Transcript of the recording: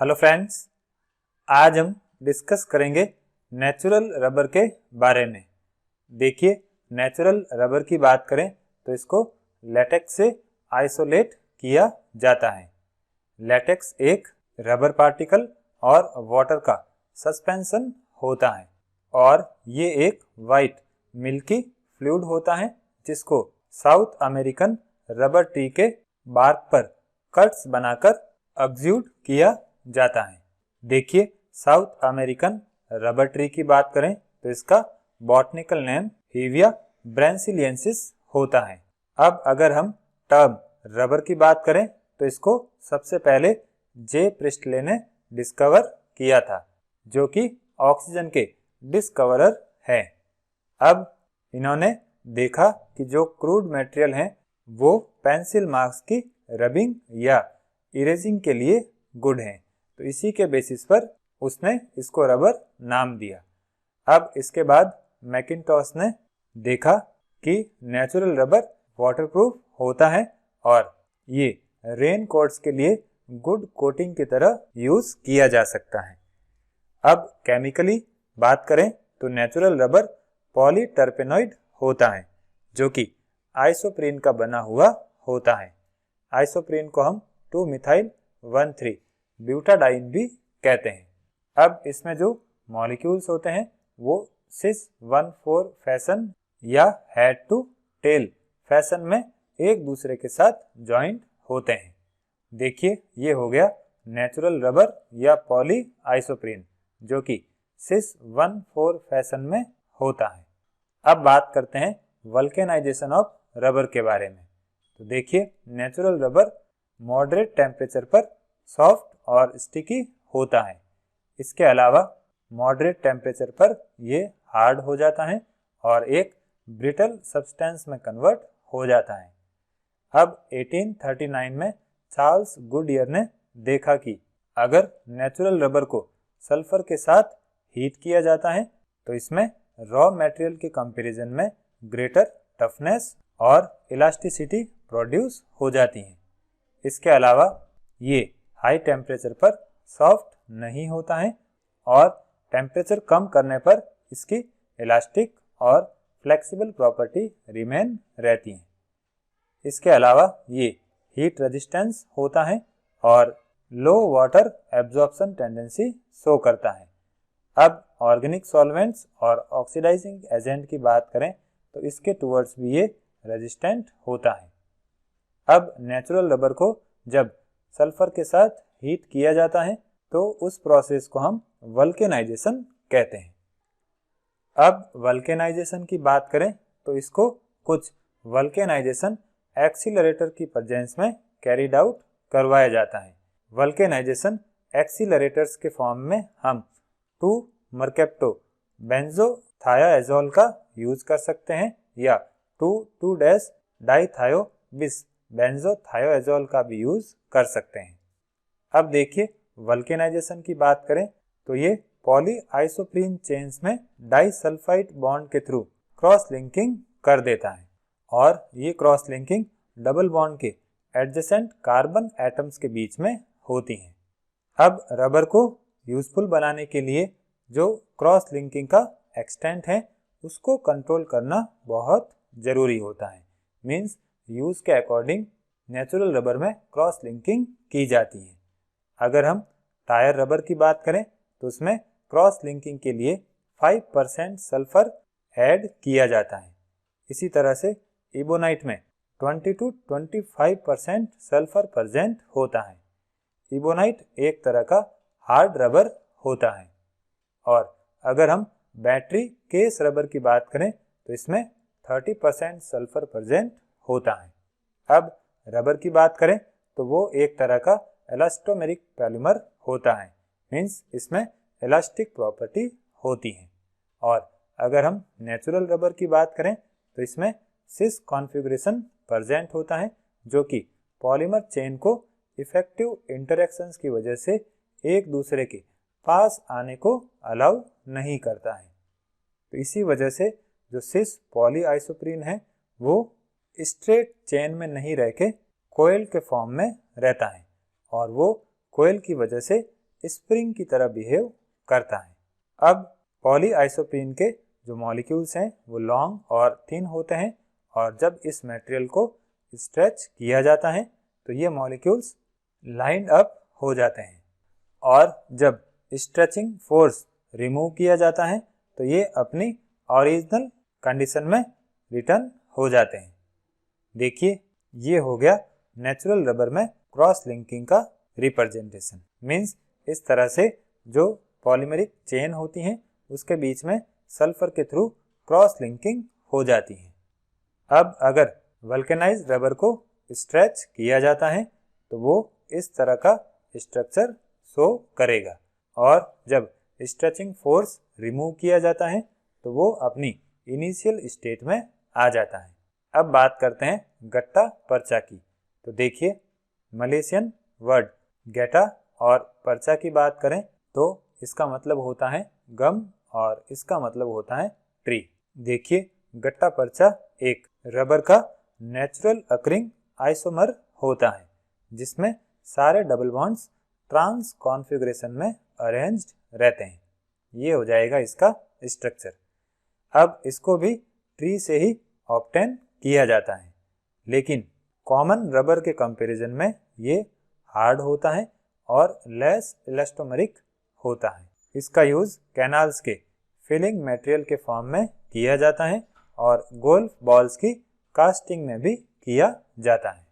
Hello friends, आज हम discuss करेंगे नेचुरल रबर के बारे में। देखिए, नेचुरल रबर की बात करें तो इसको लेटेक्स से आइसोलेट किया जाता है। लेटेक्स एक रबर पार्टिकल और वाटर का सस्पेंशन होता है और ये एक वाइट मिल्की फ्लूइड होता है जिसको साउथ अमेरिकन रबर ट्री के बार्क पर कट्स बनाकर एक्सट्रूड किया जाता है। देखिए, साउथ अमेरिकन रबर ट्री की बात करें तो इसका बॉटनिकल नेम हेविया ब्रासिलियेंसिस होता है। अब अगर हम टर्म रबर की बात करें तो इसको सबसे पहले जे प्रिस्टले ने डिस्कवर किया था, जो कि ऑक्सीजन के डिस्कवरर है। अब इन्होंने देखा कि जो क्रूड मटेरियल है वो पेंसिल मार्क्स की रबिंग या इरेजिंग के लिए गुड है, तो इसी के बेसिस पर उसने इसको रबर नाम दिया। अब इसके बाद मैकिन्टॉश ने देखा कि नेचुरल रबर वाटरप्रूफ होता है और ये रेन कोट्स के लिए गुड कोटिंग की तरह यूज किया जा सकता है। अब केमिकली बात करें तो नेचुरल रबर पॉलीटर्पेनॉइड होता है, जो कि आइसोप्रीन का बना हुआ होता है। आइसोप्रीन को हम 2-मिथाइल 1,3 ब्यूटाडाइन भी कहते हैं। अब इसमें जो मॉलिक्यूल्स होते हैं वो सिस 1,4 फैशन या हेड टू टेल फैशन में एक दूसरे के साथ ज्वाइंट होते हैं। देखिए, ये हो गया नेचुरल रबर या पॉली आइसोप्रीन, जो कि सिस 1,4 फैशन में होता है। अब बात करते हैं वल्केनाइजेशन ऑफ रबर के बारे में। तो देखिए, नेचुरल रबर मॉडरेट टेम्परेचर पर सॉफ्ट और स्टिकी होता है। इसके अलावा मॉडरेट टेम्परेचर पर ये हार्ड हो जाता है और एक ब्रिटल सब्सटेंस में कन्वर्ट हो जाता है। अब 1839 में चार्ल्स गुडईयर ने देखा कि अगर नेचुरल रबर को सल्फर के साथ हीट किया जाता है तो इसमें रॉ मटेरियल के कंपैरिजन में ग्रेटर टफनेस और इलास्टिसिटी प्रोड्यूस हो जाती है। इसके अलावा ये हाई टेम्परेचर पर सॉफ्ट नहीं होता है और टेम्परेचर कम करने पर इसकी इलास्टिक और फ्लेक्सिबल प्रॉपर्टी रिमेन रहती है। इसके अलावा ये हीट रेजिस्टेंस होता है और लो वाटर एब्जॉर्प्शन टेंडेंसी शो करता है। अब ऑर्गेनिक सॉल्वेंट्स और ऑक्सीडाइजिंग एजेंट की बात करें तो इसके टुवर्ड्स भी ये रेजिस्टेंट होता है। अब नेचुरल रबर को जब सल्फर के साथ हीट किया जाता है तो उस प्रोसेस को हम वल्केनाइजेशन कहते हैं। अब वल्केनाइजेशन की बात करें तो इसको कुछ वल्केनाइजेशन एक्सीलरेटर की प्रेजेंस में कैरिड आउट करवाया जाता है। वल्केनाइजेशन एक्सीलरेटर्स के फॉर्म में हम 2-मर्केप्टो बेंजोथायाजोल का यूज कर सकते हैं या 2,2-डाइथायो बिस बेंजोथायोएजोल का भी यूज कर सकते हैं। अब देखिए, वल्केनाइजेशन की बात करें तो ये पॉली आइसोप्रीन चेन्स में डाइसल्फाइड बॉन्ड के थ्रू क्रॉस लिंकिंग कर देता है और ये क्रॉस लिंकिंग डबल बॉन्ड के एडजेसेंट कार्बन एटम्स के बीच में होती है। अब रबर को यूजफुल बनाने के लिए जो क्रॉस लिंकिंग का एक्सटेंट है उसको कंट्रोल करना बहुत जरूरी होता है। मीन्स यूज के अकॉर्डिंग नेचुरल रबर में क्रॉस लिंकिंग की जाती है। अगर हम टायर रबर की बात करें तो उसमें क्रॉस लिंकिंग के लिए 5% सल्फर ऐड किया जाता है। इसी तरह से इबोनाइट में 20-25% सल्फर प्रेजेंट होता है। इबोनाइट एक तरह का हार्ड रबर होता है। और अगर हम बैटरी केस रबर की बात करें तो इसमें 30% सल्फर प्रेजेंट होता है। अब रबर की बात करें तो वो एक तरह का इलास्टोमेरिक पॉलीमर होता है। मीन्स इसमें इलास्टिक प्रॉपर्टी होती है। और अगर हम नेचुरल रबर की बात करें तो इसमें सिस कॉन्फ़िगरेशन प्रेजेंट होता है, जो कि पॉलीमर चेन को इफेक्टिव इंटरेक्शंस की वजह से एक दूसरे के पास आने को अलाउ नहीं करता है। तो इसी वजह से जो सिस पॉली आइसोप्रीन है वो स्ट्रेट चेन में नहीं रह के कोयल के फॉर्म में रहता है और वो कोयल की वजह से स्प्रिंग की तरह बिहेव करता है। अब पॉलीआइसोप्रीन के जो मॉलिक्यूल्स हैं वो लॉन्ग और थिन होते हैं और जब इस मटेरियल को स्ट्रेच किया जाता है तो ये मॉलिक्यूल्स लाइंड अप हो जाते हैं और जब स्ट्रेचिंग फोर्स रिमूव किया जाता है तो ये अपनी ओरिजिनल कंडीशन में रिटर्न हो जाते हैं। देखिए ये हो गया नेचुरल रबर में क्रॉस लिंकिंग का रिप्रेजेंटेशन। मीन्स इस तरह से जो पॉलीमेरिक चेन होती हैं उसके बीच में सल्फर के थ्रू क्रॉस लिंकिंग हो जाती है। अब अगर वल्केनाइज्ड रबर को स्ट्रेच किया जाता है तो वो इस तरह का स्ट्रक्चर शो करेगा और जब स्ट्रेचिंग फोर्स रिमूव किया जाता है तो वो अपनी इनिशियल स्टेट में आ जाता है। अब बात करते हैं गट्टा पर्चा की। तो देखिए मलेशियन वर्ड गैटा और पर्चा की बात करें तो इसका मतलब होता है गम और इसका मतलब होता है ट्री। देखिए गट्टा पर्चा एक रबर का नेचुरल अकरिंग आइसोमर होता है जिसमें सारे डबल बॉन्ड्स ट्रांस कॉन्फ़िगरेशन में अरेंज्ड रहते हैं। ये हो जाएगा इसका स्ट्रक्चर। अब इसको भी ट्री से ही ऑब्टेन किया जाता है, लेकिन कॉमन रबर के कंपैरिजन में ये हार्ड होता है और लेस इलास्टोमेरिक होता है। इसका यूज कैनाल्स के फिलिंग मटेरियल के फॉर्म में किया जाता है और गोल्फ बॉल्स की कास्टिंग में भी किया जाता है।